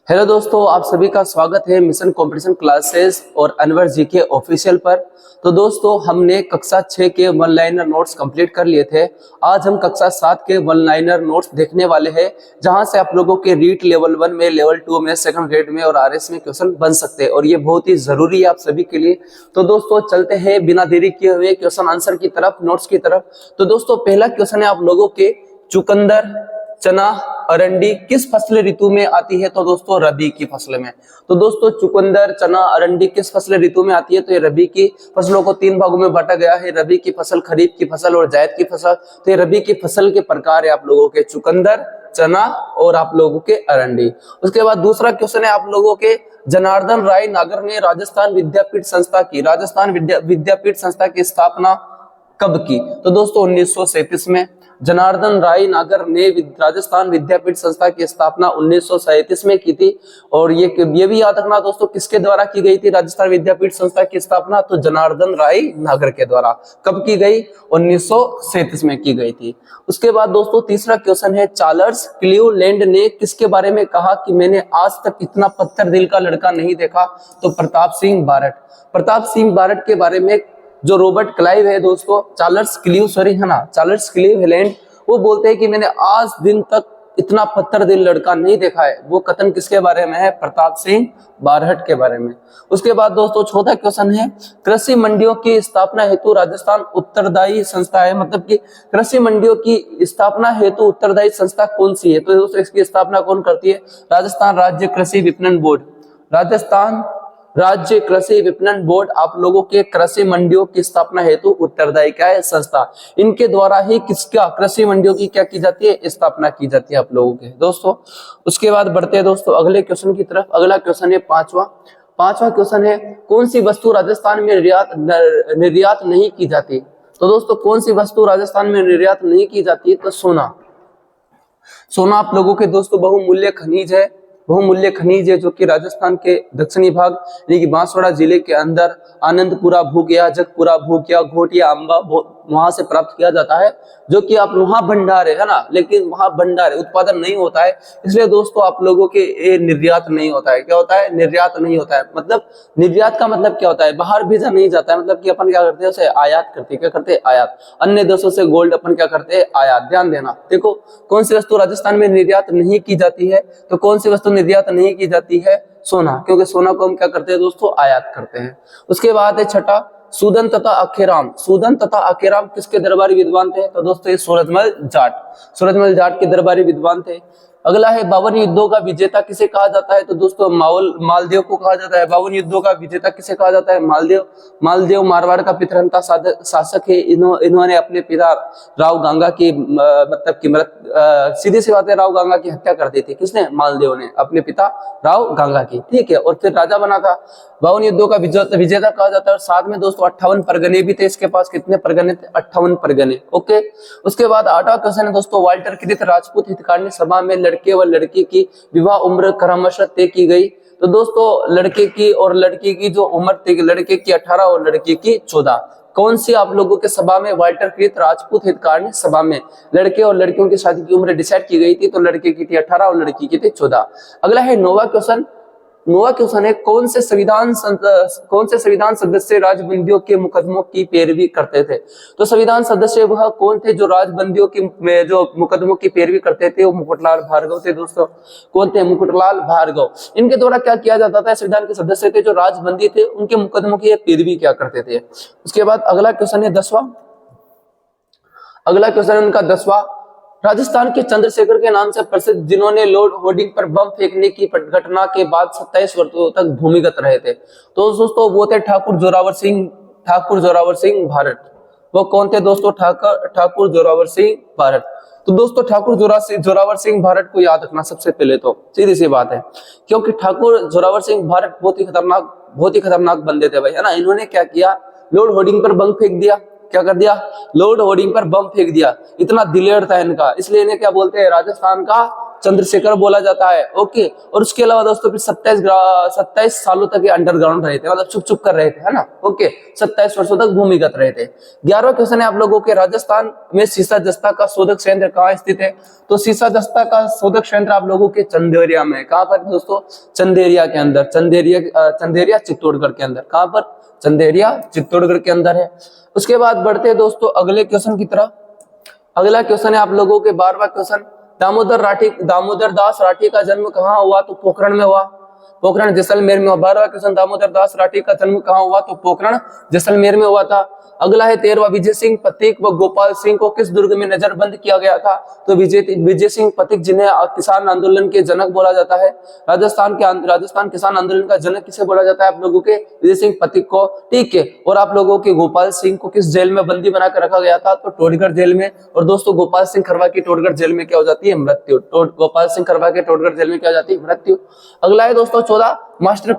Hello दोस्तों, आप सभी का स्वागत है मिशन कंपटीशन क्लासेस और अनवर जी के ऑफिशियल पर। तो दोस्तों, हमने कक्षा 6 के वन लाइनर नोट्स कंप्लीट कर लिए थे। आज हम कक्षा 7 के वन लाइनर नोट्स देखने वाले हैं, जहां से आप लोगों के रीट लेवल 1 में, लेवल 2 में, सेकंड ग्रेड में और आरएस में क्वेश्चन बन सकते हैं और ये बहुत ही जरूरी है आप सभी के लिए। तो दोस्तों, चलते हैं बिना देरी किए हुए क्वेश्चन आंसर की तरफ, नोट्स की तरफ। तो दोस्तों, पहला क्वेश्चन है आप लोगों के, चुकंदर, चना, अरंडी किस फसल ऋतु में आती है? तो दोस्तों, रबी की फसल में। तो दोस्तों, चुकंदर, चना, अरंडी किस फसल ऋतु में आती है? तो ये रबी की फसलों को 3 भागों में बांटा गया है, रबी की फसल, खरीफ की फसल और जायद की फसल। तो ये रबी की फसल के प्रकार है आप लोगों के, चुकंदर, चना और आप लोगों के अरंडी। उसके बाद दूसरा क्वेश्चन है आप लोगों के, जनार्दन राय नागर ने राजस्थान विद्यापीठ संस्था की, राजस्थान विद्यापीठ संस्था की स्थापना कब की? तो दोस्तों, 1937 में। जनार्दन राय नागर ने राजस्थान विद्यापीठ संस्था की स्थापना 1937 में की थी। और ये भी याद रखना दोस्तों, किसके द्वारा की गई थी राजस्थान विद्यापीठ संस्था की स्थापना? तो जनार्दन राय नागर के द्वारा। कब की गई? 1937 में की गई थी। उसके बाद दोस्तों, तीसरा क्वेश्चन है, चार्ल्स क्लीवलैंड ने किसके बारे में कहा कि मैंने आज तक इतना पत्थर दिल का लड़का नहीं देखा? तो प्रताप सिंह बारट। प्रताप सिंह बारट के बारे में जो रॉबर्ट क्लाइव है दोस्तों, चार्ल्स क्लीवलैंड, वो बोलते हैं कि मैंने आज दिन तक इतना पत्थर दिल लड़का नहीं देखा है। वो कथन किसके बारे में है? प्रताप सिंह बारट के बारे में। उसके बाद दोस्तों, चौथा क्वेश्चन है, कृषि मंडियों की स्थापना हेतु राजस्थान उत्तरदायी संस्था है, मतलब कि कृषि मंडियों की स्थापना हेतु उत्तरदायी संस्था कौन सी है? तो दोस्तों, इसकी स्थापना कौन करती है? राजस्थान राज्य कृषि विपणन बोर्ड। राजस्थान राज्य कृषि विपणन बोर्ड आप लोगों के कृषि मंडियों की स्थापना हेतु उत्तरदायी क्या है? संस्था। इनके द्वारा ही किसका, कृषि मंडियों की क्या की जाती है? स्थापना की जाती है आप लोगों के दोस्तों। उसके बाद बढ़ते हैं दोस्तों अगले क्वेश्चन की तरफ। अगला क्वेश्चन है पांचवा क्वेश्चन है, कौन सी वस्तु राजस्थान में निर्यात नहीं की जाती? तो दोस्तों, कौन सी वस्तु राजस्थान में निर्यात नहीं की जाती? तो सोना आप लोगों के दोस्तों बहुमूल्य खनिज है, जो कि राजस्थान के दक्षिणी भाग यानी कि बांसवाड़ा जिले के अंदर आनंदपुरा भूगिया, जगपुरा भूगिया, घोटिया, अंबा वहां से प्राप्त किया जाता है, जो कि आप वहां भंडार है ना, लेकिन वहां भंडार उत्पादन नहीं होता है, इसलिए दोस्तों आप लोगों के ये निर्यात नहीं होता है। क्या होता है? निर्यात नहीं होता है। मतलब निर्यात का मतलब क्या होता है? बाहर भेजा नहीं जाता है, मतलब कि अपन क्या करते हैं? उसे आयात करते हैं। क्या करते हैं? आयात। अन्य देशों से गोल्ड अपन क्या करते हैं? आयात। ध्यान देना। देखो, कौन सी वस्तु राजस्थान में निर्यात नहीं की जाती है? तो कौन सी वस्तु निर्यात नहीं की जाती है? सोना, क्योंकि सोना को हम क्या करते हैं दोस्तों? आयात करते हैं। उसके बाद है छठा, सूदन तथा अखेराम किसके दरबारी विद्वान थे? तो दोस्तों, ये सूरजमल जाट के दरबारी विद्वान थे। अगला है, 52 युद्धों का विजेता किसे कहा जाता है? तो दोस्तों, मालदेव को कहा जाता है। 52 युद्धों का विजेता किसे कहा जाता है? मालदेव मारवाड़ का पितृहंता शासक है। इन्होंने अपने पिता राव गंगा की मतलब की सीधी सी बात है, राव गंगा की हत्या कर दी थी। किसने? मालदेव ने, अपने पिता राव गंगा की। ठीक है, और फिर राजा बना था। 52 युद्धों का विजेता कहा जाता है। और साथ में दोस्तों 58 परगने भी थे इसके पास। कितने परगने थे? 58 परगने। ओके। उसके बाद 8वां क्वेश्चन है दोस्तों, वाल्टर कृत राजपूत हितकारिणी सभा में लड़के व लड़की की विवाह उम्र क्रमशः तय की गई। तो दोस्तों, लड़के की और लड़की की जो उम्र थी, लड़के की 18 और लड़की की 14। कौन सी आप लोगों के सभा में? वाल्टर कृत राजपूत हितकारिणी सभा में लड़के और लड़कियों की शादी की उम्र डिसाइड की गई थी। तो लड़के की थी 18 और लड़की की थी 14। अगला है नौवां क्वेश्चन है, कौन से संविधान सदस्य राजबंदियों के मुकदमों की पैरवी करते थे? तो संविधान सदस्य वह कौन थे जो राजबंदियों की जो मुकदमों की पैरवी करते थे? वो मुकुटलाल भार्गव थे दोस्तों। कौन थे? मुकुटलाल भार्गव। इनके द्वारा क्या किया जाता था? संविधान के सदस्य थे जो राजबंदी थे, उनके मुकदमों की पैरवी क्या करते थे। उसके बाद अगला क्वेश्चन है 10वां। अगला क्वेश्चन है उनका 10वां, राजस्थान के चंद्रशेखर के नाम से प्रसिद्ध, जिन्होंने लॉर्ड होर्डिंग पर बम फेंकने की घटना के बाद 27 वर्षों तक भूमिगत रहे थे। तो दोस्तों, वो थे ठाकुर जोरावर सिंह भारत। वो कौन थे दोस्तों? ठाकुर जोरावर सिंह भारत। तो दोस्तों, ठाकुर जोरावर सिंह भारत को याद रखना सबसे पहले, तो सीधी सी बात है, क्योंकि ठाकुर जोरावर सिंह भारत बहुत ही खतरनाक बंदे थे भाई, है ना। इन्होंने क्या किया? लॉर्ड होर्डिंग पर बम फेंक दिया। क्या कर दिया? लॉर्ड होर्डिंग पर बम फेंक दिया। इतना दिलेर था इनका, इसलिए इन्हें क्या बोलते हैं? राजस्थान का चंद्रशेखर बोला जाता है। ओके, और उसके अलावा दोस्तों फिर 27 सालों तक ये अंडरग्राउंड रहे थे, मतलब छुप छुप कर रहे थे, है ना। ओके, 27 वर्षों तक भूमिगत रहे थे। 11वां क्वेश्चन है आप लोगों के, राजस्थान में सीसा जस्ता का शोधक संयंत्र कहाँ स्थित है? तो सीसा जस्ता का शोधक संयंत्र आप लोगों के चंदेरिया में। कहाँ पर दोस्तों? चंदेरिया के अंदर, चंदेरिया चित्तौड़गढ़ के अंदर। कहाँ पर? चंदेरिया चित्तौड़गढ़ के अंदर है। उसके बाद बढ़ते हैं दोस्तों अगले क्वेश्चन की तरफ। अगला क्वेश्चन है आप लोगों के 12वां क्वेश्चन, दामोदर दास राठी का जन्म कहाँ हुआ? तो पोखरण में हुआ, पोखरण जैसलमेर में हुआ। 12वां क्वेश्चन, दामोदर दास राठी का जन्म कहाँ हुआ? तो पोखरण जैसलमेर में हुआ था। अगला है 13वां, विजय सिंह पथिक व गोपाल सिंह को किस दुर्ग में नजरबंद किया गया था? तो विजय सिंह पथिक, जिन्हें किसान आंदोलन के जनक बोला जाता है, राजस्थान किसान आंदोलन का जनक किसे बोला जाता है? आप लोगों के विजय सिंह पथिक को। ठीक है, और आप लोगों के गोपाल सिंह को किस जेल में बंदी बनाकर रखा गया था? तो टोडगढ़ जेल में। और दोस्तों गोपाल सिंह खरवा की टोडगढ़ जेल में क्या हो जाती है? मृत्यु। गोपाल सिंह खरवा के टोडगढ़ जेल में क्या हो जाती है? मृत्यु। अगला है दोस्तों 14, मास्टर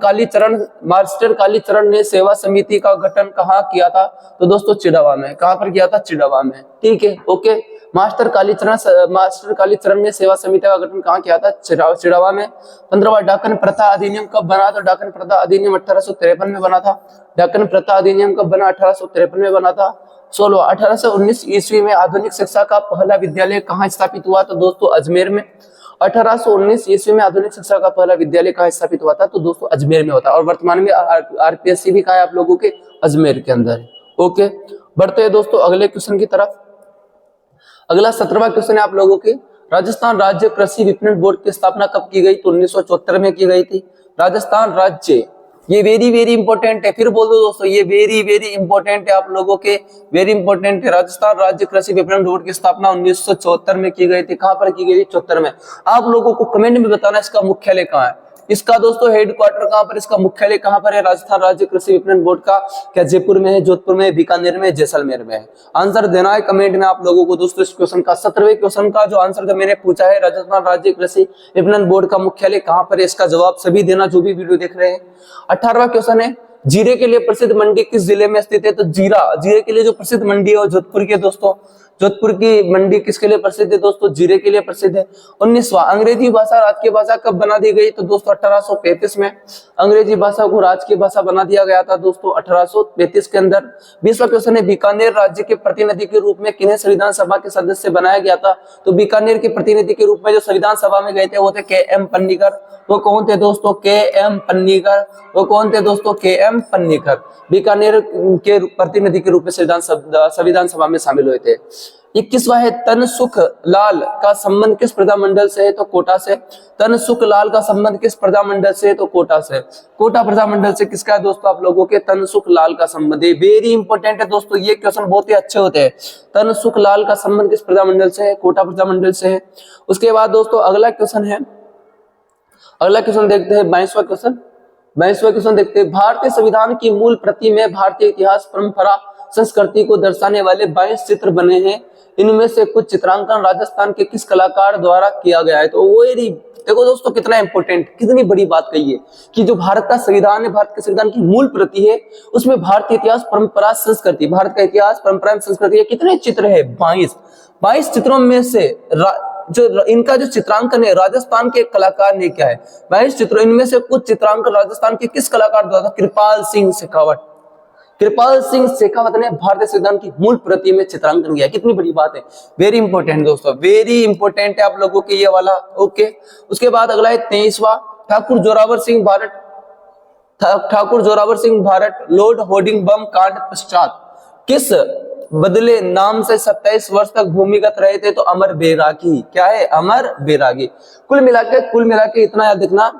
कालीचरण ने सेवा समिति का गठन कहाँ किया था? तो दोस्तों चिड़वा में। कहाँ पर किया था? चिड़वा में। ठीक है, ओके। मास्टर कालीचरण ने सेवा समिति का गठन कहाँ किया था? चिड़वा में। 15वां, डाकन प्रथा अधिनियम कब बना? तो डाकन प्रथा अधिनियम 1853 में बना था। डाकन प्रथा अधिनियम कब बना? 1853 में बना था। 16, 1819 ईस्वी में आधुनिक शिक्षा का पहला विद्यालय कहाँ स्थापित हुआ? तो दोस्तों अजमेर में। 1819 ईस्वी में आधुनिक शिक्षा का पहला विद्यालय कहाँ स्थापित हुआ था? तो दोस्तों अजमेर में होता है। और वर्तमान में आरपीएससी भी कहाँ है आप लोगों के? अजमेर के अंदर। ओके, बढ़ते हैं दोस्तों अगले क्वेश्चन की तरफ। अगला 17वां क्वेश्चन है आप लोगों के, राजस्थान राज्य कृषि विपणन बोर्ड की स्थापना कब की गई? तो 1974 में की गई थी। राजस्थान राज्य, ये वेरी इंपॉर्टेंट है, फिर बोल दो दोस्तों, ये वेरी इंपॉर्टेंट है आप लोगों के, वेरी इंपॉर्टेंट है। राजस्थान राज्य कृषि विपणन बोर्ड की स्थापना 1974 में की गई थी। कहां पर की गई थी? 74 में। आप लोगों को कमेंट में बताना इसका मुख्यालय कहाँ है, इसका दोस्तों हेडक्वार्टर कहां पर, इसका मुख्यालय कहां पर है? राजस्थान राज्य कृषि विपणन बोर्ड का। क्या जयपुर में है, जोधपुर में, बीकानेर में, जैसलमेर में है? आंसर देना है कमेंट में आप लोगों को दोस्तों इस क्वेश्चन का। 17वें क्वेश्चन का जो आंसर जो मैंने पूछा है, राजस्थान राज्य कृषि विपणन बोर्ड का मुख्यालय कहां पर है, इसका जवाब सभी देना जो भी वीडियो देख रहे हैं। 18वां क्वेश्चन है, जीरे के लिए प्रसिद्ध मंडी किस जिले में स्थित है? तो जीरे के लिए जो प्रसिद्ध मंडी है वो जोधपुर की है दोस्तों। जोधपुर की मंडी किसके लिए प्रसिद्ध है दोस्तों? जीरे के लिए प्रसिद्ध है। 19वां, अंग्रेजी भाषा राजकीय भाषा कब बना दी गई? तो दोस्तों 1835 में अंग्रेजी भाषा को राजकीय भाषा बना दिया गया था दोस्तों 1835 के अंदर। 20वां क्वेश्चन है, बीकानेर राज्य के प्रतिनिधि के रूप में किन्हें संविधान सभा के सदस्य बनाया गया था? तो बीकानेर के प्रतिनिधि के रूप में जो संविधान सभा में गए थे वो थे के.एम. पन्नीकर। वो कौन थे दोस्तों? के.एम. पन्नीकर। वो कौन थे दोस्तों? के.एम. पन्नीकर बीकानेर के प्रतिनिधि के रूप में संविधान सभा में शामिल हुए थे। 21वां है, तनसुख लाल का संबंध किस प्रजामंडल से है? तो कोटा से। तनसुख लाल का संबंध किस प्रजामंडल से है? तो कोटा से। कोटा प्रजामंडल से किसका है दोस्तों? आप लोगों के तनसुख लाल का संबंध है। वेरी इंपॉर्टेंट है दोस्तों, ये क्वेश्चन बहुत ही अच्छे होते हैं। तनसुख लाल का संबंध किस प्रजामंडल से है? कोटा प्रजामंडल से है। उसके बाद दोस्तों अगला क्वेश्चन है, अगला क्वेश्चन देखते हैं 22वां क्वेश्चन। 22वां क्वेश्चन देखते हैं, भारतीय संविधान की मूल प्रति में भारतीय इतिहास, परंपरा, संस्कृति को दर्शाने वाले 22 चित्र बने हैं। इनमें से कुछ चित्रांकन राजस्थान के किस कलाकार द्वारा किया गया है? तो वो देखो दोस्तों कितना इंपॉर्टेंट, कितनी बड़ी बात कही है कि जो भारत का संविधान है, भारत के संविधान की मूल प्रति है, उसमें भारतीय इतिहास, परंपरा, संस्कृति, भारत का इतिहास, परंपरा, संस्कृति, ये कितने चित्र है? 22 चित्रों में से जो इनका जो चित्रांकन है राजस्थान के कलाकार ने क्या है? 22 चित्रों, इनमें से कुछ चित्रांकन राजस्थान के किस कलाकार द्वारा? कृपाल सिंह शेखावत। कृपाल सिंह शेखावत ने भारतीय संविधान की मूल प्रति में चित्रांकन किया। कितनी बड़ी बात है, वेरी इंपॉर्टेंट दोस्तों, वेरी इंपॉर्टेंट है आप लोगों के ये वाला। ओके, उसके बाद अगला है 23वां, ठाकुर जोरावर सिंह भारत लॉर्ड होर्डिंगबम कांड पश्चात किस बदले नाम से 27 वर्ष तक भूमिगत रहे थे? तो अमर बैरागी। क्या है? अमर बैरागी। कुल मिला के इतना याद रखना,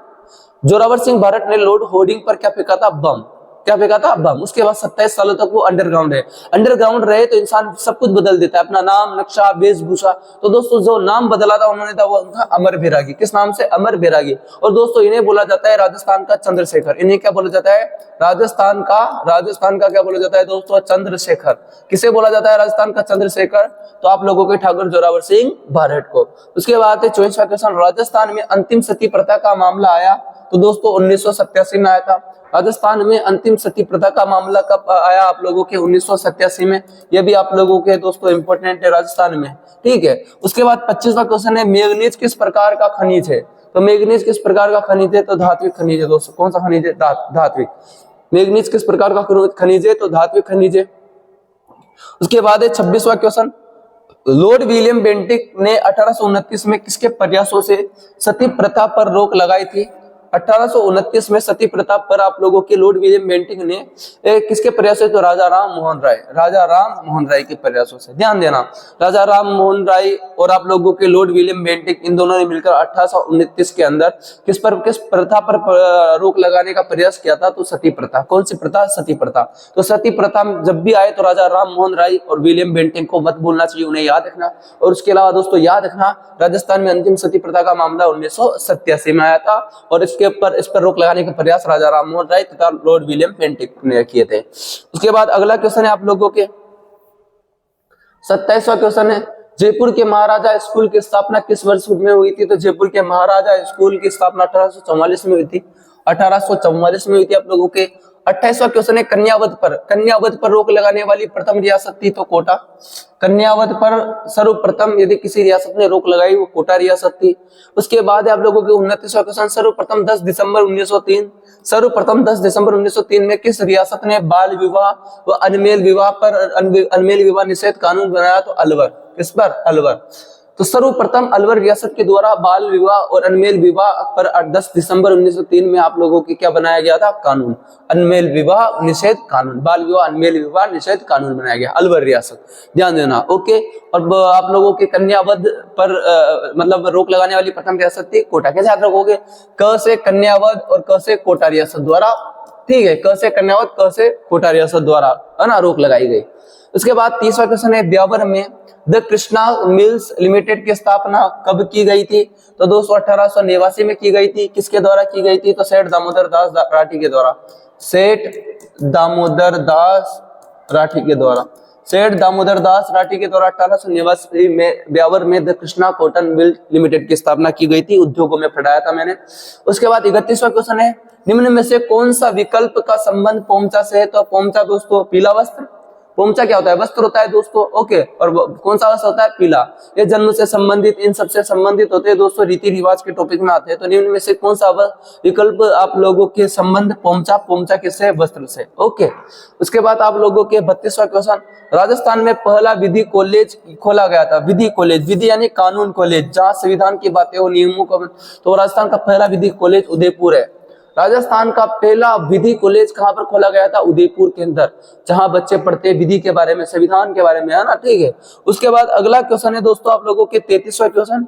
जोरावर सिंह भारत ने लॉर्ड होर्डिंग पर क्या फेंका था? बम। क्या फेंका था? बम। उसके बाद 27 सालों तक वो अंडरग्राउंड रहे। तो इंसान सब कुछ बदल देता है, अपना नाम, नक्शा, वेशभूषा। तो दोस्तों जो नाम बदला था उन्होंने था वो था अमर बैरागी। किस नाम से? अमर बैरागी। और दोस्तों इन्हें बोला जाता है राजस्थान का चंद्रशेखर। इन्हें क्या बोला जाता है? राजस्थान का क्या बोला जाता है दोस्तों? चंद्रशेखर। किसे बोला जाता है राजस्थान का चंद्रशेखर? तो आप लोगों के ठाकुर जोरावर सिंह भारत को। उसके बाद 24वां क्वेश्चन, राजस्थान में अंतिम सती प्रथा का मामला आया तो दोस्तों 1987 में आया था। राजस्थान में अंतिम सती प्रथा का मामला कब आया आप लोगों के? 1987 में। यह भी आप लोगों के दोस्तों इंपॉर्टेंट है राजस्थान में, ठीक है। उसके बाद 25वां क्वेश्चन है, मैंगनीज किस प्रकार का खनिज है? तो मैंगनीज किस प्रकार का खनिज है? तो धात्विक खनिज है दोस्तों। कौन सा खनिज है? धात्विक। मैंगनीज किस प्रकार का खनिज है? तो धात्विक खनिज है। उसके बाद है 26वां क्वेश्चन, लॉर्ड विलियम बेंटिक ने 1829 में किसके प्रयासों से सती प्रथा पर रोक लगाई थी? 1829 में सती प्रथा पर आप लोगों के लॉर्ड विलियम बेंटिक ने किसके प्रयासों से? तो राजा राम मोहन राय के प्रयासों से। ध्यान देना, राजा राम मोहन राय और आप लोगों के लॉर्ड विलियम बेंटिक, इन दोनों ने मिलकर 1829 के अंदर किस प्रथा पर रोक लगाने का प्रयास किया था? तो सती प्रथा। कौन सी प्रथा? सती प्रथा। तो सती प्रथा जब भी आए तो राजा राम मोहन राय और विलियम बेंटिक को मत भूलना चाहिए, उन्हें याद रखना। और उसके अलावा दोस्तों याद रखना, राजस्थान में अंतिम सती प्रथा का मामला 1987 में आया था और इस पर रोक लगाने का प्रयास राजा राम मोहन राय तथा लॉर्ड विलियम बेंटिक ने किए थे। उसके बाद अगला क्वेश्चन है आप लोगों के 27वां क्वेश्चन है, जयपुर के महाराजा स्कूल की स्थापना किस वर्ष में हुई थी? तो जयपुर के महाराजा स्कूल की स्थापना 1844 में हुई थी। 1844 में हुई थी आप लोगों के। 28वां क्वेश्चन है, कन्यावध पर रोक लगाने वाली प्रथम रियासत थी? तो कोटा। कन्यावध पर सर्वप्रथम यदि किसी रियासत ने रोक लगाई वो कोटा रियासत थी। उसके बाद है आप लोगों के 29वां क्वेश्चन, सर्वप्रथम 10 दिसंबर 1903 में किस रियासत ने बाल विवाह व अनमेल विवाह निषेध कानून बनाया? तो अलवर। किस पर? अलवर। तो सर्वप्रथम अलवर रियासत के द्वारा बाल विवाह और अनमेल विवाह पर 10 दिसंबर 1903 में आप लोगों की क्या बनाया गया था? कानून। अनमेल विवाह निषेध कानून, बाल विवाह अनमेल विवाह निषेध कानून बनाया गया, अलवर रियासत। ध्यान देना, ओके। और आप लोगों के कन्यावध पर मतलब रोक लगाने वाली प्रथम रियासत थी कोटा। कैसे याद रखोगे? क से कन्यावध और क से कोटा रियासत द्वारा, ठीक है। क से कन्यावध, क से कोटा रियासत द्वारा, है ना, रोक लगाई गई। उसके बाद 30वां क्वेश्चन है, ब्यावर में द कृष्णा मिल्स लिमिटेड की स्थापना कब की गई थी? तो दोस्तों 1889 में की गई थी। किसके द्वारा की गई थी? तो सेठ दामोदर दास राठी के द्वारा। सेठ दामोदर दास राठी के द्वारा। सेठ दामोदर दास राठी के द्वारा 1889 में ब्यावर में the Krishna cotton mill limited की स्थापना की गई थी। उद्योगों में पढ़ाया था मैंने। उसके बाद 31वां क्वेश्चन है, निम्न में से कौन सा विकल्प का संबंध पोमचा से है? तो पोमचा दोस्तों पीला वस्त्र। पोमचा क्या होता है? वस्त्र होता है दोस्तों, ओके। और कौन सा वस्त्र होता है? पीला। ये जन्म से संबंधित, इन सबसे संबंधित होते हैं दोस्तों, रीति रिवाज के टॉपिक में आते हैं। तो निम्न में से कौन सा विकल्प आप लोगों के संबंध पोमचा किससे? वस्त्र से, ओके। उसके बाद आप लोगों के 32वां क्वेश्चन, राजस्थान में पहला विधि कॉलेज खोला गया था। विधि कॉलेज, विधि यानी कानून कॉलेज, जहां संविधान की बातें हो, नियमों को। तो राजस्थान का पहला विधि कॉलेज उदयपुर है। राजस्थान का पहला विधि कॉलेज कहां पर खोला गया था? उदयपुर के अंदर, जहां बच्चे पढ़ते विधि के बारे में, संविधान के बारे में, है ना, ठीक है। उसके बाद अगला क्वेश्चन है दोस्तों आप लोगों के 33वां क्वेश्चन,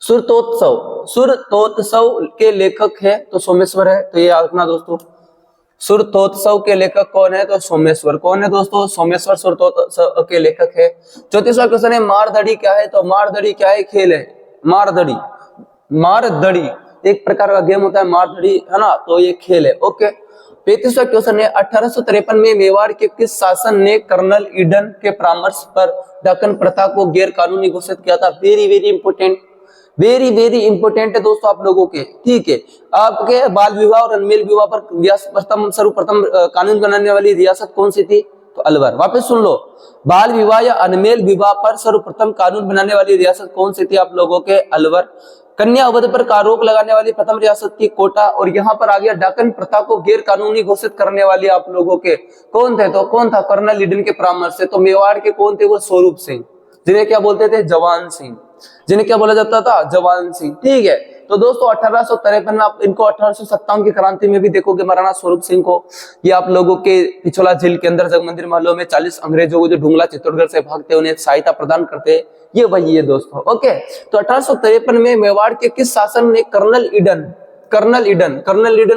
सुरतोत्सव के लेखक है? तो सोमेश्वर है। तो ये आखना दोस्तों, सुरतोत्सव के लेखक कौन है? तो सोमेश्वर। कौन है दोस्तों? सोमेश्वर सुरतोत्सव के लेखक है। 34वां क्वेश्चन है, मारदड़ी क्या है? तो मारदड़ी क्या है? खेल है। मारदड़ी एक प्रकार का गेम होता है, मारदड़ी, है ना, तो ये खेल है, ओके। 35वां क्वेश्चन है, 1853 में मेवाड़ के किस शासन ने कर्नल ईडन के परामर्श पर डाकन प्रथा को गैर कानूनी घोषित किया था? Very very important, very very important है दोस्तों आप लोगों के, ठीक है। आपके बाल विवाह और अनमेल विवाह पर सर्वप्रथम कानून बनाने वाली रियासत कौन सी थी? तो अलवर। वापस सुन लो, बाल विवाह या अनमेल विवाह पर सर्वप्रथम कानून बनाने वाली रियासत कौन सी थी? आप लोगों के अलवर। कन्या अवध पर रोक लगाने वाली प्रथम रियासत थी कोटा। और यहाँ पर आ गया डाकन प्रथा को गैर कानूनी घोषित करने वाली आप लोगों के कौन थे? तो कौन था? कर्नल ईडन के परामर्श से। तो मेवाड़ के कौन थे? वो स्वरूप सिंह, जिन्हें क्या बोलते थे? जवान सिंह। जिन्हें क्या बोला जाता था? जवान सिंह, ठीक है। तो दोस्तों 1853 में आप इनको 1857 की क्रांति में भी देखोगे महाराणा स्वरूप सिंह को। ये आप लोगों के पिछोला जेल के अंदर जगमंदिर महलों में 40 अंग्रेजों को जो ढुंगला चित्तौड़गढ़ से भागते उन्हें सहायता प्रदान करते, ये वही है दोस्तों, ओके। तो 1853 में मेवाड़ के किस शासन ने कर्नल ईडन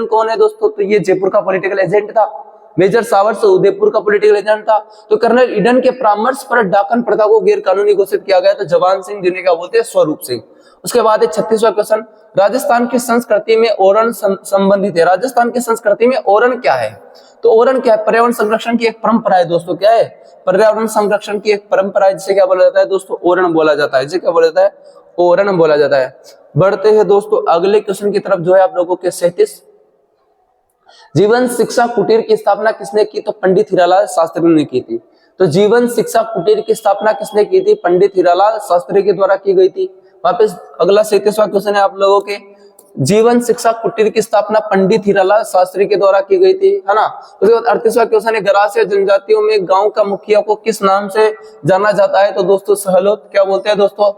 कौन है दोस्तों? तो ये जयपुर का पॉलिटिकल एजेंट था। मेजर सावर्स उदयपुर का पॉलिटिकल एजेंट था। तो कर्नल ईडन के परामर्श पर डाकन प्रथा को गैर कानूनी घोषित किया गया। तो जवान सिंह, जिन्हें क्या बोलते हैं? स्वरूप सिंह। उसके बाद है 36वां क्वेश्चन, राजस्थान की संस्कृति में ओरण संबंधित है। राजस्थान की संस्कृति में ओरण क्या है? तो ओरण क्या है? पर्यावरण संरक्षण की एक परंपरा है दोस्तों। क्या है? पर्यावरण संरक्षण की एक परंपरा है, जिसे क्या बोला जाता है दोस्तों? ओरण बोला जाता है। जिसे क्या बोला जाता है? ओरण बोला जाता है। बढ़ते हैं दोस्तों अगले क्वेश्चन की तरफ जो है आप लोगों के 37। जीवन शिक्षा कुटीर की स्थापना किसने की? तो पंडित हीरालाल शास्त्री ने की थी। तो जीवन शिक्षा कुटीर की स्थापना किसने की थी? पंडित हीरालाल शास्त्री के द्वारा की गई थी। वापस अगला 37वां क्वेश्चन है आप लोगों के, जीवन शिक्षा कुटीर की स्थापना पंडित हीरालाल शास्त्री के द्वारा की गई थी, है ना। उसके बाद 38वां क्वेश्चन है, गरासिया जनजातियों में गांव का मुखिया को किस नाम से जाना जाता है? तो दोस्तों सहलोत। क्या बोलते हैं दोस्तों?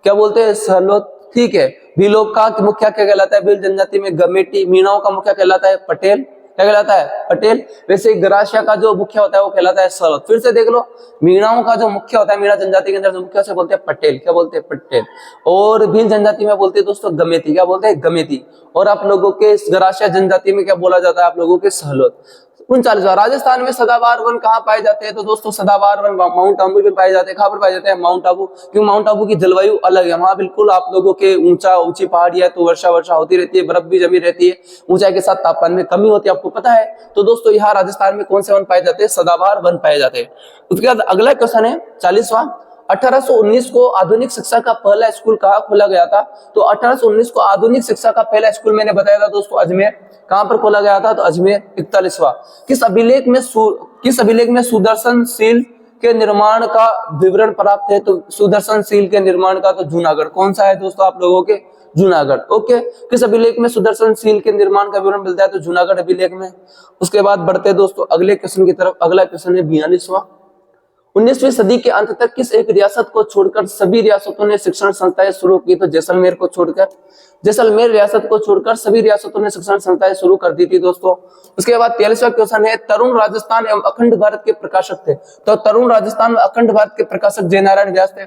क्या बोलते हैं? सहलोत। ठीक है। भीलों का मुखिया क्या कहलाता है? भील जनजाति में गमेटी। मीणाओं का मुखिया कहलाता है पटेल। क्या कहलाता है? पटेल। वैसे गरासिया का जो मुखिया होता है वो कहलाता है सहलोत। फिर से देख लो, मीणाओं का जो मुखिया होता है, मीणा जनजाति के अंदर जो मुखिया से बोलते हैं पटेल। क्या बोलते हैं? पटेल। और भील जनजाति में बोलते हैं दोस्तों गमेती। क्या बोलते हैं? गमेती। और आप लोगों के गरासिया जनजाति में क्या बोला जाता है आप लोगों के? सहलोत। 39वां, राजस्थान में सदाबहार वन कहाँ पाए जाते हैं? तो दोस्तों सदाबहार वन माउंट आबू में पाए जाते हैं। कहाँ पर पाए जाते हैं? माउंट आबू। क्यों? माउंट आबू की जलवायु अलग है, वहां बिल्कुल आप लोगों के ऊंची पहाड़ी है, तो वर्षा होती रहती है, बर्फ भी जमी रहती है, ऊंचाई के साथ तापमान में कमी होती है, आपको पता है। तो दोस्तों यहाँ राजस्थान में कौन से वन पाए जाते हैं? सदाबहार वन पाए जाते हैं। उसके बाद अगला क्वेश्चन है 40वां, 1819 को आधुनिक शिक्षा का पहला स्कूल कहाँ खोला गया था? तो 1819 को आधुनिक शिक्षा का पहला स्कूल मैंने बताया था दोस्तों अजमेर। कहां पर खोला गया था? तो अजमेर। 41वां, किस अभिलेख में सुदर्शनशील के निर्माण का विवरण प्राप्त है? तो सुदर्शनशील के निर्माण का तो जूनागढ़। कौन सा है दोस्तों आप लोगों के? जूनागढ़। ओके। किस अभिलेख में सुदर्शनशील के निर्माण का विवरण मिलता है? तो जूनागढ़ अभिलेख में। उसके बाद बढ़ते दोस्तों अगले क्वेश्चन की तरफ। अगला क्वेश्चन है 42वां, 19वीं सदी के अंत तक किस एक रियासत को छोड़कर सभी रियासतों ने शिक्षण संस्थाएं शुरू की? तो जैसलमेर रियासत को छोड़कर सभी रियासतों ने शिक्षण संस्थाएं शुरू कर दी थी दोस्तों। उसके बाद 43वां क्वेश्चन है, तरुण राजस्थान एवं अखंड भारत के प्रकाशक थे? तो तरुण राजस्थान व अखंड भारत के प्रकाशक जयनारायण व्यास थे।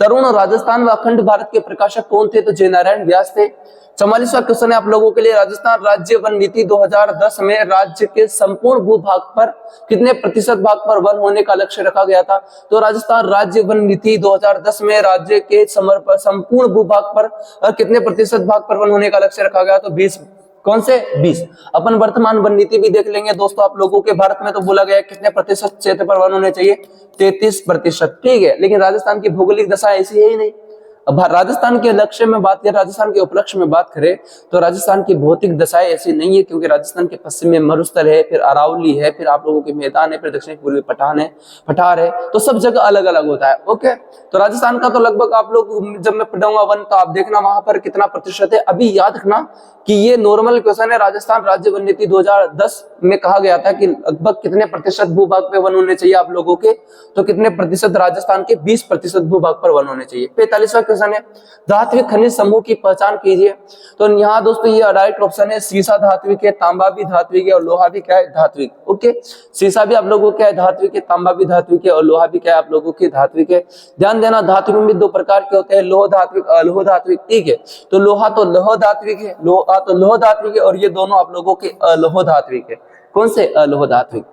तरुण राजस्थान व अखंड भारत के प्रकाशक कौन थे? तो जयनारायण व्यास थे। 44वां क्वेश्चन है आप लोगों के लिए, राजस्थान राज्य वन नीति 2010 में राज्य के संपूर्ण भूभाग पर कितने प्रतिशत भाग पर वन होने का लक्ष्य रखा गया था? तो राजस्थान राज्य वन नीति 2010 में राज्य के संपूर्ण भूभाग पर कितने प्रतिशत भाग पर वन होने का लक्ष्य रखा गया? तो 20। कौन से? 20। अपन वर्तमान वन नीति भी देख लेंगे दोस्तों आप लोगों के। भारत में तो बोला गया कितने प्रतिशत क्षेत्र पर वन होने चाहिए? 33%। ठीक है, लेकिन राजस्थान की भौगोलिक दशा ऐसी है ही नहीं। अब राजस्थान के लक्ष्य में बात करें, राजस्थान के उपलक्ष्य में बात करें, तो राजस्थान की भौतिक दशाएं ऐसी नहीं है, क्योंकि राजस्थान के पश्चिम में मरुस्थल है, फिर अरावली है, फिर आप लोगों के मैदान है, फिर दक्षिण पूर्वी पठार है, तो सब जगह अलग अलग होता है। ओके, तो राजस्थान का तो लगभग आप लोग जब मैं पढ़ाऊंगा वन, तो आप देखना वहां पर कितना प्रतिशत है। अभी याद रखना कि ये नॉर्मल क्वेश्चन है। राजस्थान राज्य वन नीति 2010 में कहा गया था कि लगभग कितने प्रतिशत भूभाग पे वन होने चाहिए आप लोगों के? तो कितने प्रतिशत? राजस्थान के 20% भूभाग पर वन होने चाहिए। 45वां क्वेश्चन है, धात्विक खनिज समूह की पहचान कीजिए। तो यहाँ दोस्तों ये राइट ऑप्शन है, सीसा धात्विक है, तांबा भी धात्विक है, और लोहा भी क्या है? धात्विक। ओके, सीसा भी आप लोगों क्या है? धात्विक है, तांबा भी धात्विक है, और लोहा भी क्या है? आप लोगों की धात्विक है। ध्यान देना, धात्विक में भी दो प्रकार के होते हैं, लोह धात्विक, अलोह धात्विक। ठीक है, तो लोहा तो लोह धात्विक है, लोहा तो लोह धात्विक है, और ये दोनों आप लोगों के अलोह धात्विक है। कौन से? अलोह धात्विक।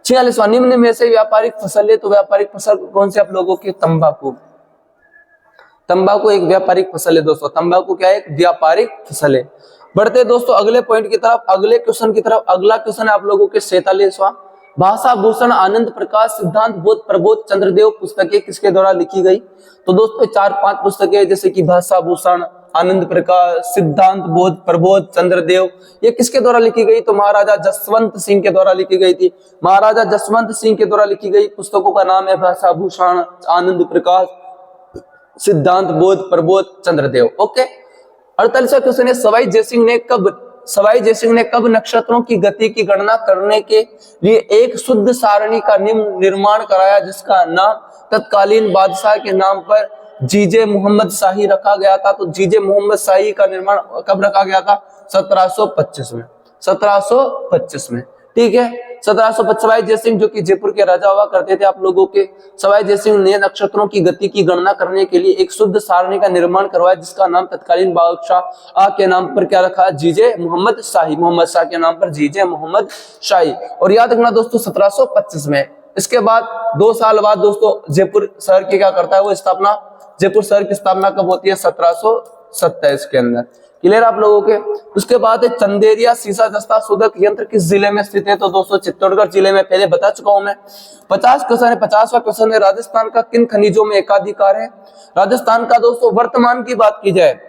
46वां, निम्न में से व्यापारिक फसल है, तो व्यापारिक फसल कौन से आप लोगों की? तंबाकू। तंबाकू एक व्यापारिक फसल है दोस्तों। तंबाकू क्या है? एक व्यापारिक फसल है। बढ़ते दोस्तों अगले पॉइंट की तरफ, अगले क्वेश्चन की तरफ। अगला क्वेश्चन है आप लोगों के 47वां, भाषा भूषण आनंद प्रकाश सिद्धांत बोध प्रबोध चंद्रदेव पुस्तकें किसके द्वारा लिखी गई? तो दोस्तों 4-5 पुस्तकें, जैसे कि भाषा भूषण, आनंद प्रकाश, सिद्धांत बोध, प्रबोध, चंद्रदेव, ये किसके द्वारा लिखी गई? तो महाराजा जसवंत सिंह के द्वारा लिखी गई थी। महाराजा जसवंत सिंह के द्वारा लिखी गई पुस्तकों का नाम है भाषा भूषण, आनंद प्रकाश, सिद्धांत बोध, प्रबोध, चंद्रदेव। ओके, 48वां क्वेश्चन है, सवाई जयसिंह ने कब नक्षत्रों की गति की गणना करने के लिए एक शुद्ध सारणी का निर्माण कराया, जिसका नाम तत्कालीन बादशाह के नाम पर जीजे मोहम्मद शाही रखा गया था? तो जीजे मोहम्मद शाही का निर्माण कब रखा गया था? 1725 में। 1725 में। ठीक है, 1725। सवाई जयसिंह जो कि जयपुर के राजा हुआ करते थे आप लोगों के, सवाई जयसिंह ने नक्षत्रों की गति की गणना करने के लिए एक शुद्ध सारणी का निर्माण करवाया, जिसका नाम तत्कालीन बादशाह के नाम पर क्या रखा? जीजे मोहम्मद शाही। मोहम्मद शाह के नाम पर जीजे मोहम्मद शाही। और याद रखना दोस्तों 1725 में। इसके बाद 2 साल बाद दोस्तों जयपुर शहर की क्या करता है वो स्थापना? जयपुर शहर की स्थापना कब होती है? 1727 के अंदर। क्लियर आप लोगों के। उसके बाद है चंदेरिया सीसा जस्ता शोधक यंत्र किस जिले में स्थित है? तो दोस्तों चित्तौड़गढ़ जिले में, पहले बता चुका हूं मैं। 50 क्वेश्चन है। 50वां क्वेश्चन है राजस्थान का किन खनिजों में एकाधिकार है? राजस्थान का दोस्तों वर्तमान की बात की जाए,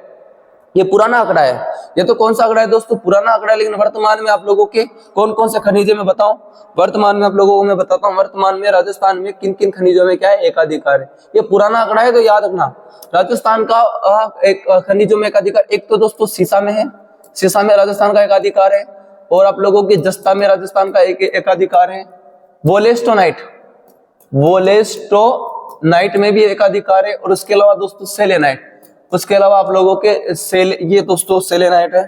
ये पुराना आंकड़ा है, ये तो कौन सा आंकड़ा है दोस्तों? पुराना आंकड़ा है, लेकिन वर्तमान में आप लोगों के कौन कौन से खनिज मैं बताऊं? वर्तमान में आप लोगों को मैं बताता हूं, वर्तमान में राजस्थान में किन किन खनिजों में क्या है? एकाधिकार है। ये पुराना आंकड़ा है तो याद रखना। राजस्थान का एक खनिजों में एकाधिकार, एक तो दोस्तों सीसा में है, सीसा में राजस्थान का एकाधिकार है, और आप लोगों के जस्ता में राजस्थान का एक एकाधिकार है। वोलेस्टोनाइट, वोलेस्टोनाइट में भी एकाधिकार है, और उसके अलावा दोस्तों सेलेनाइट, उसके अलावा आप लोगों के ये दोस्तों सेलेनाइट है,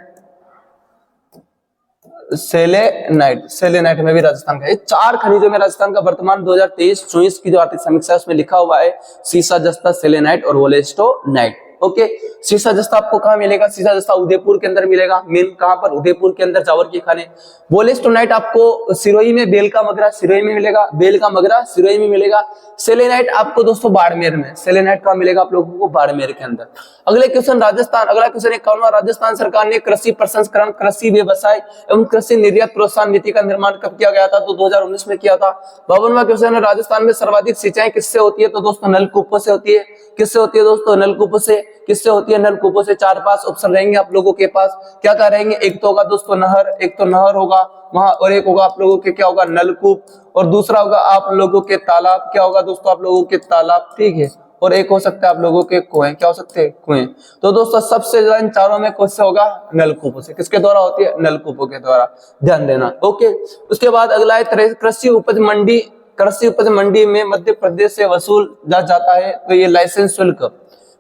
सेलेनाइट में भी राजस्थान का। ये 4 खनिजों में राजस्थान का वर्तमान 2023-24 की जो आर्थिक समीक्षा है उसमें लिखा हुआ है सीसा जस्ता, सेलेनाइट और वोलेस्टोनाइट। ओके, सीसा जस्ता आपको कहां मिलेगा? सीसा जस्ता उदयपुर के अंदर मिलेगा। मेन कहां पर? उदयपुर के अंदर, जावर के खाने। वोलेस्टोनाइट आपको सिरोही में, बेल का मगरा सिरोही में मिलेगा, बेल का मगरा सिरोही में मिलेगा। सेलेनाइट आपको दोस्तों बाड़मेर में, सेलेनाइट कहां मिलेगा आप लोगों को? बाड़मेर के अंदर। अगले क्वेश्चन राजस्थान, अगला क्वेश्चन 51वां, राजस्थान सरकार ने कृषि प्रसंस्करण, कृषि व्यवसाय एवं कृषि निर्यात प्रोत्साहन नीति का निर्माण कब किया गया था? तो 2019 में किया था। 52वां क्वेश्चन है राजस्थान में सर्वाधिक सिंचाई किससे होती है? तो दोस्तों नलकूपों से होती है। किससे होती है दोस्तों? नलकूपों से। किससे होती है? नलकूपों से। 4-5 ऑप्शन रहेंगे आप लोगों के पास, क्या क्या रहेंगे? एक तो होगा दोस्तों नहर, एक तो नहर होगा वहां, और एक होगा आप लोगों के क्या होगा? नलकूप, और दूसरा होगा आप लोगों के तालाब। क्या होगा दोस्तों? आप लोगों के तालाब, ठीक है, और एक हो सकता है आप लोगों के कुएं। क्या हो सकते हैं? कुएं। तो दोस्तों सबसे ज्यादा इन चारों में कौन से होगा? नलकूपों से। किसके द्वारा होती है? नलकूपों के द्वारा, ध्यान देना। ओके, उसके बाद अगला है कृषि उपज मंडी। कृषि उपज मंडी में मध्य प्रदेश से वसूल जाता है, तो ये लाइसेंस शुल्क,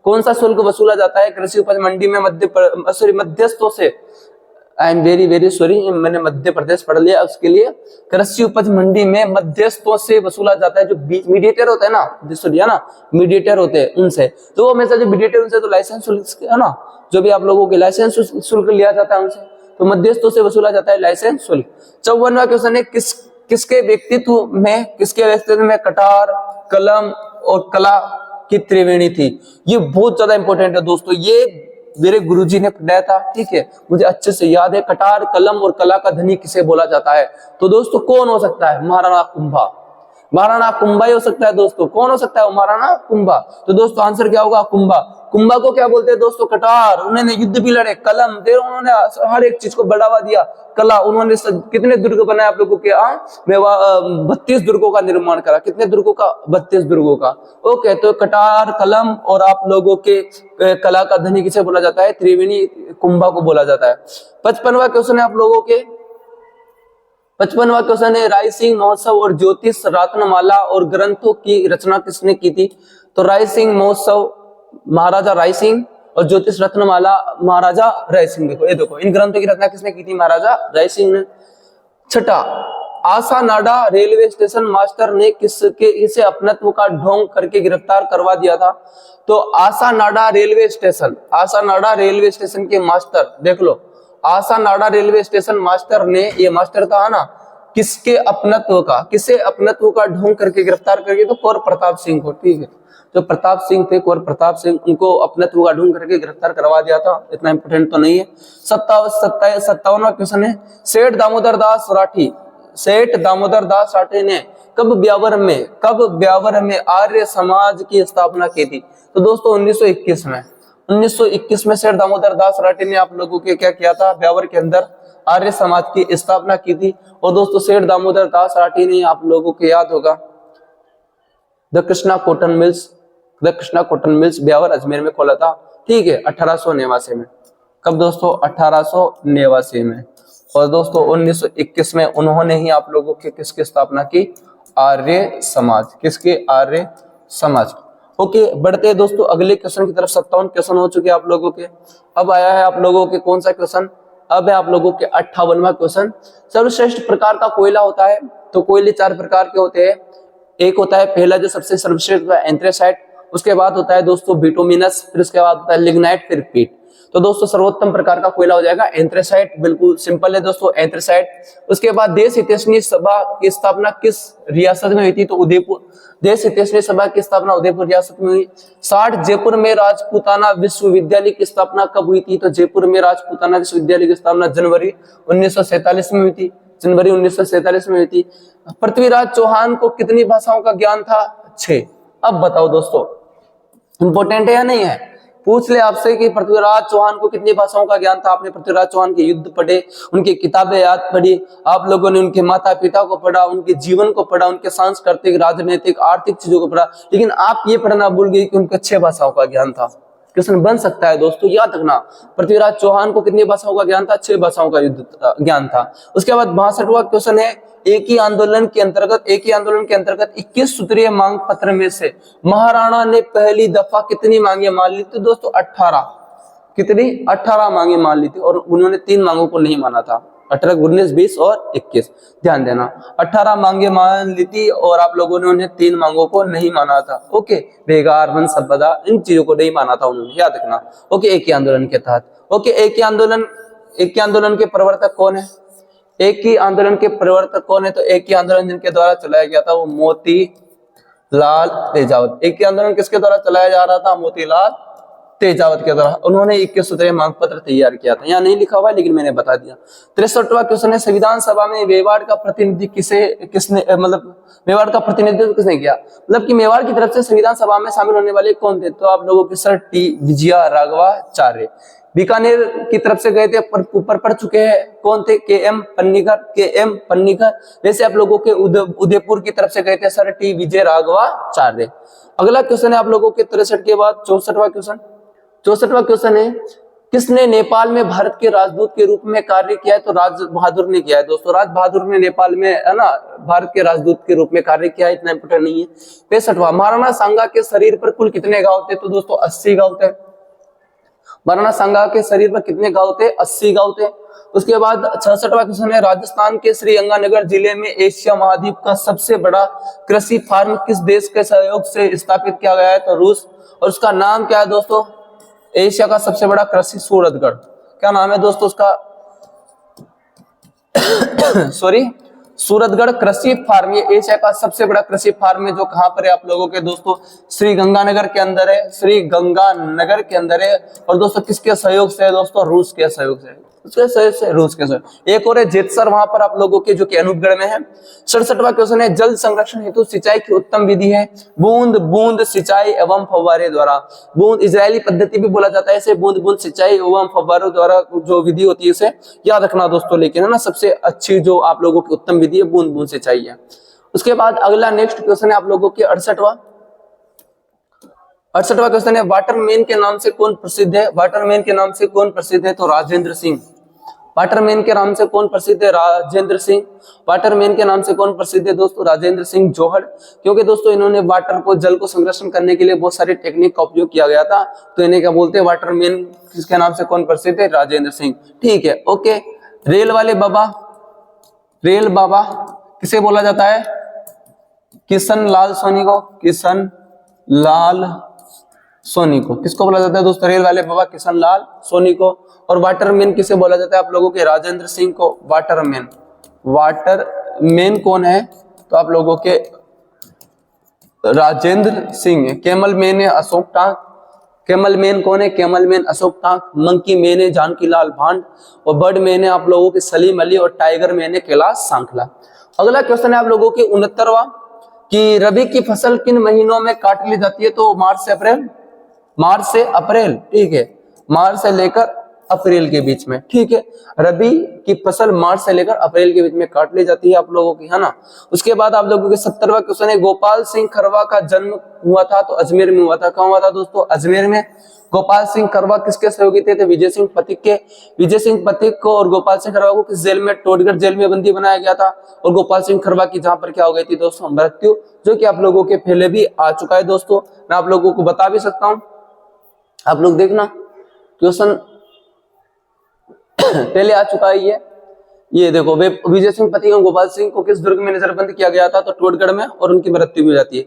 कौन सा शुल्क वसूला जाता है कृषि उपज मंडी में? मध्यस्थों से। I am very very sorry, मैंने मध्य प्रदेश पढ़ लिया, उसके लिए कृषि उपज मंडी में मध्यस्थों से वसूला जाता है। जो मीडिएटर होते हैं ना, जिसको ना मीडिएटर होते हैं उनसे, तो वो हमेशा जो मीडिएटर उनसे तो लाइसेंस शुल्क है ना, जो भी आप लोगों के लाइसेंस शुल्क लिया जाता है उनसे, तो मध्यस्थों से वसूला जाता है लाइसेंस शुल्क। 54वां क्वेश्चन है किसके व्यक्तित्व में कटार, कलम और कला की त्रिवेणी थी? ये बहुत ज्यादा इंपॉर्टेंट है दोस्तों, ये मेरे गुरुजी ने पढ़ाया था, ठीक है, मुझे अच्छे से याद है। कटार, कलम और कला का धनी किसे बोला जाता है? तो दोस्तों कौन हो सकता है? महाराणा कुंभा। महाराणा कुंभा ही हो सकता है दोस्तों। कौन हो सकता है? महाराणा कुंभा। तो दोस्तों आंसर क्या होगा? कुंभा। कुंभा को क्या बोलते हैं दोस्तों? कटार। उन्होंने युद्ध भी लड़े, कलम दे, उन्होंने हर एक चीज को बढ़ावा दिया। कला, उन्होंने कितने दुर्ग बनाए आप लोगों के? 32 दुर्गों का निर्माण करा। कितने दुर्गों का? 32 दुर्गों का। ओके, तो कटार, कलम और आप लोगों के कला का धनी किसे बोला जाता है? त्रिवेणी कुंभा को बोला जाता है। 55वां क्वेश्चन है आप लोगों के, 55वां क्वेश्चन है रायसिंह महोत्सव और ज्योतिष रत्नमाला और ग्रंथों की रचना किसने की थी? तो रायसिंह महोत्सव महाराजा रायसिंह और ज्योतिष रत्नमाला महाराजा रायसिंह। देखो ये देखो, इन ग्रंथों की रचना किसने की थी? महाराजा रायसिंह ने। छठा, आसानाडा रेलवे स्टेशन मास्टर ने इसे अपनत्व का ढोंग करके गिरफ्तार करवा दिया था? तो आसानाडा रेलवे स्टेशन, आसानाडा रेलवे स्टेशन के मास्टर, देख लो, आसानाडा रेलवे स्टेशन मास्टर ने, ये मास्टर था ना, किसके अपनत्व का, किसे अपनत्व का ढोंग करके गिरफ्तार करके? तो कौर प्रताप सिंह को, ठीक है, जो प्रताप सिंह थे, कुंवर प्रताप सिंह, उनको अपनत्व का ढूंढ करके गिरफ्तार करवा दिया था। इतना इंपोर्टेंट तो नहीं है। 57वां क्वेश्चन है सेठ दामोदर दास राठी, सेठ दामोदर दास राठी ने कब ब्यावर में आर्य समाज की स्थापना की थी? तो दोस्तों 1921 में। 1921 में सेठ दामोदर दास राठी ने आप लोगों के क्या किया था? ब्यावर के अंदर आर्य समाज की स्थापना की थी। और दोस्तों सेठ दामोदर दास राठी ने आप लोगों को याद होगा the Krishna cotton mills Beawar Ajmer में खोला था, ठीक है, 1889 में। कब दोस्तों? 1889 में। और दोस्तों 1921 में उन्होंने ही आप लोगों के किसकी स्थापना की? आर्य समाज। किसके? आर्य समाज। ओके, बढ़ते हैं दोस्तों अगले क्वेश्चन की तरफ। 57 क्वेश्चन हो चुके आप लोगों के। अब आया है आप लोगों के कौन सा क्वेश्चन? अब है आप लोगों के 58वां क्वेश्चन। सर्वश्रेष्ठ प्रकार का कोयला होता है? तो कोयले 4 प्रकार के होते हैं। एक होता है पहला जो सबसे सर्वश्रेष्ठ होता है एंथ्रेसाइट, उसके बाद होता है दोस्तों बिटुमिनस, फिर उसके बाद होता है लिग्नाइट, फिर पीट। तो दोस्तों सर्वोत्तम प्रकार का कोयला हो जाएगा एंथ्रेसाइट। बिल्कुल सिंपल है दोस्तों, एंथ्रेसाइट। उसके बाद देश हितैषणी सभा की स्थापना किस रियासत में हुई थी? तो उदयपुर। देश हितैषणी सभा की स्थापना उदयपुर रियासत में हुई। 60 जयपुर में राजपूताना विश्वविद्यालय की स्थापना कब हुई थी? तो जयपुर में राजपूताना विश्वविद्यालय की स्थापना जनवरी 1947 में हुई थी। जनवरी 1947 में हुई थी। पृथ्वीराज चौहान को कितनी भाषाओं का ज्ञान था? 6। अब बताओ दोस्तों, इंपॉर्टेंट है या नहीं है? पूछ ले आपसे कि पृथ्वीराज चौहान को कितनी भाषाओं का ज्ञान था। आपने पृथ्वीराज चौहान के युद्ध पढ़े, उनकी किताबें याद पढ़ी, आप लोगों ने उनके माता पिता को पढ़ा, उनके जीवन को पढ़ा, उनके सांस्कृतिक, राजनीतिक, आर्थिक चीजों को पढ़ा, लेकिन आप ये पढ़ना भूल गए कि उनको 6 भाषाओं का ज्ञान था। क्वेश्चन बन सकता है दोस्तों, याद रखना। पृथ्वीराज चौहान को कितनी भाषाओं का ज्ञान था? 6 भाषाओं का युद्ध ज्ञान था। उसके बाद 62वां क्वेश्चन है, एक ही आंदोलन के अंतर्गत 21 सूत्रीय मांग पत्र में से महाराणा ने पहली दफा कितनी मांगे मान ली थी? दोस्तों 18। कितनी? 18 मांगे मान ली थी, और उन्होंने 3 मांगों को नहीं माना था। 18, 19, 20 और 21। ध्यान देना, 18 मांगे मान ली थी और आप लोगों ने उन्हें 3 मांगों को नहीं माना था। ओके, बेगार, वन संपदा, इन चीजों को नहीं माना था उन्होंने, याद रखना। ओके, एक ही आंदोलन के तहत। ओके, एक ही आंदोलन के प्रवर्तक कौन है? एक ही आंदोलन के प्रवर्तक कौन है? तो एक ही आंदोलन जिनके द्वारा चलाया गया था वो मोतीलाल तेजावत। एक ही आंदोलन किसके द्वारा चलाया जा रहा था? मोतीलाल तेजावत के द्वारा। उन्होंने 21 सूत्रीय मांग पत्र तैयार किया था। यहाँ नहीं लिखा हुआ है लेकिन मैंने बता दिया। 63वां क्वेश्चन है, संविधान सभा में मेवाड़ का प्रतिनिधित्व मेवाड़ का प्रतिनिधित्व किसने किया? मतलब कि मेवाड़ की तरफ से संविधान सभा में शामिल होने वाले कौन थे? तो आप लोगों के सर टी विजया राघवाचार्य। बीकानेर की तरफ से गए थे, पर ऊपर पढ़ चुके हैं, कौन थे? के.एम. पन्नीकर। वैसे आप लोगों के उदयपुर की तरफ से गए थे सर टी विजय राघवाचार्य। अगला क्वेश्चन है आप लोगों के 63 के बाद 64वां क्वेश्चन है, किसने नेपाल में भारत के राजदूत के रूप में कार्य किया है? तो राज बहादुर ने किया है दोस्तों। राज बहादुर ने नेपाल में, है ना, भारत के राजदूत के रूप में कार्य किया है। इतना इंपोर्टेंट नहीं है। 65वां, महाराणा सांगा के शरीर पर कुल कितने घाव थे? तो दोस्तों 80 घाव थे। महाराणा सांगा के शरीर पर कितने घाव थे? 80 घाव थे। उसके बाद 66वां क्वेश्चन है, राजस्थान के श्रीगंगानगर जिले में एशिया महाद्वीप का सबसे बड़ा कृषि फार्म किस देश के सहयोग से स्थापित किया गया है? तो रूस। और उसका नाम क्या है दोस्तों? एशिया का सबसे बड़ा कृषि सूरतगढ़। क्या नाम है दोस्तों उसका? सॉरी, सूरतगढ़ कृषि फार्म। ये एशिया का सबसे बड़ा कृषि फार्म है, जो कहां पर है आप लोगों के दोस्तों? श्री गंगानगर के अंदर है। श्री गंगानगर के अंदर है। और दोस्तों किसके सहयोग से है दोस्तों? रूस के सहयोग से। उसके सहयोग से, रूस के सहयोग। एक और है जेतसर, वहां पर आप लोगों के, जो कि अनूपगढ़ में है। 67वां क्वेश्चन है, जल संरक्षण हेतु सिंचाई की उत्तम विधि है? बूंद बूंद सिंचाई एवं फव्वारे द्वारा। बूंद इजरायली पद्धति भी बोला जाता है इसे, बूंद बूंद सिंचाई एवं फव्वारों द्वारा जो विधि होती है उसे याद रखना दोस्तों। लेकिन है ना, सबसे अच्छी जो आप लोगों की उत्तम विधि है बूंद बूंद सिंचाई है। उसके बाद अगला नेक्स्ट क्वेश्चन है आप लोगों के 68वां क्वेश्चन है, वाटरमैन के नाम से कौन प्रसिद्ध है? वाटरमैन के नाम से कौन प्रसिद्ध है? तो राजेंद्र सिंह। वाटरमैन के नाम से कौन प्रसिद्ध है? राजेंद्र सिंह। वाटरमैन के नाम से कौन प्रसिद्ध है दोस्तों? राजेंद्र सिंह जौहर। क्योंकि दोस्तों इन्होंने वाटर को, जल को संरक्षण करने के लिए बहुत सारी टेक्निक का उपयोग किया गया था, तो इन्हें क्या बोलते हैं? वाटरमैन। किसके नाम से कौन प्रसिद्ध है? राजेंद्र सिंह। ठीक है, ओके। रेल वाले बाबा, रेल बाबा किसे बोला जाता है? किशन लाल सोनी को। किशन लाल सोनी को किसको बोला जाता है दोस्तों? रेल वाले बाबा किशन लाल सोनी को। और वाटरमैन किसे बोला जाता है आप लोगों के? राजेंद्र सिंह को। वाटरमैन, वाटरमैन कौन है? तो आप लोगों के राजेंद्र सिंह है। कैमल मैन है अशोक टांक। कैमल मैन कौन है? Camel man Ashok tank. Monkey man है जानकी लाल भांड। और बर्ड मैन है आप लोगों के सलीम अली। और टाइगर मैन है कैलाश सांखला। अगला क्वेश्चन है आप लोगों के 69वां, कि रबी की फसल किन महीनों में काट ली जाती है? तो मार्च से अप्रैल। मार्च से अप्रैल, ठीक है, मार्च से लेकर अप्रैल के बीच में। ठीक है, रबी की फसल मार्च से लेकर अप्रैल के बीच में काट ली जाती है आप लोगों की, है ना। उसके बाद आप लोगों के 70वां क्वेश्चन है, गोपाल सिंह खरवा का जन्म हुआ था तो अजमेर में हुआ था। कहाँ हुआ था दोस्तों? अजमेर में। गोपाल सिंह खरवा किसके सहयोगी थे? तो विजय सिंह पथिक के। विजय सिंह पथिक को और गोपाल सिंह खरवा को किस जेल में? टोडगढ़ जेल में बंदी बनाया गया था। और गोपाल सिंह खरवा की जहां पर क्या हो गई थी दोस्तों? मृत्यु, जो कि आप लोगों के पहले भी आ चुका है दोस्तों। मैं आप लोगों को बता भी सकता हूं, आप लोग देखना क्वेश्चन पहले आ चुका है। ये देखो, विजय सिंह पथिक और गोपाल सिंह को किस दुर्ग में नजरबंद किया गया था? तो टोडगढ़ में। और उनकी मृत्यु भी हो जाती है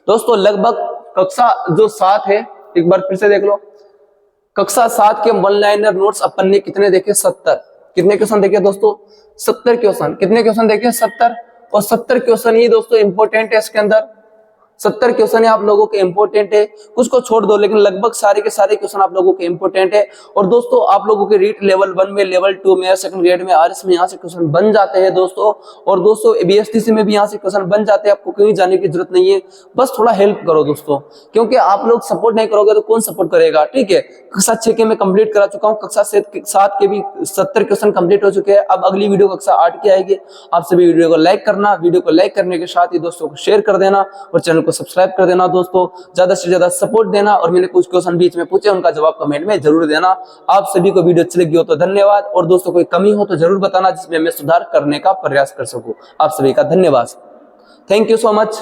दोस्तों। लगभग कक्षा जो 7 है, एक बार फिर से देख लो, कक्षा 7 के वन लाइनर नोट्स अपन ने कितने देखे? 70। कितने क्वेश्चन देखे दोस्तों? 70 क्वेश्चन। कितने क्वेश्चन देखे? 70। और 70 क्वेश्चन ही दोस्तों इंपॉर्टेंट है इसके अंदर। 70 क्वेश्चन है आप लोगों के इंपॉर्टेंट है, कुछ को छोड़ दो लेकिन लगभग सारे के सारे क्वेश्चन आप लोगों के इंपॉर्टेंट है। और दोस्तों आप लोगों के रीट लेवल 1 में, लेवल 2 में, सेकंड ग्रेड में, आरएस में यहाँ से क्वेश्चन बन जाते हैं दोस्तों। और दोस्तों बीएसटीसी में भी यहाँ से क्वेश्चन बन जाते हैं, आपको कहीं जाने की जरूरत नहीं है। बस थोड़ा हेल्प करो दोस्तों, क्योंकि आप लोग सपोर्ट नहीं करोगे तो कौन सपोर्ट करेगा? ठीक है, कक्षा 6 के मैं कंप्लीट करा चुका हूँ, कक्षा 7 के भी 70 क्वेश्चन कंप्लीट हो चुके हैं। अब अगली वीडियो कक्षा 8 की आएगी। आप सभी वीडियो को लाइक करना, वीडियो को लाइक करने के साथ ही दोस्तों को शेयर कर देना और चैनल को सब्सक्राइब कर देना दोस्तों। ज्यादा से ज्यादा सपोर्ट देना और मैंने कुछ क्वेश्चन बीच में पूछे, उनका जवाब कमेंट में जरूर देना। आप सभी को वीडियो अच्छी लगी हो तो धन्यवाद, और दोस्तों कोई कमी हो तो जरूर बताना जिसमें मैं सुधार करने का प्रयास कर सकूं। आप सभी का धन्यवाद। Thank you so much.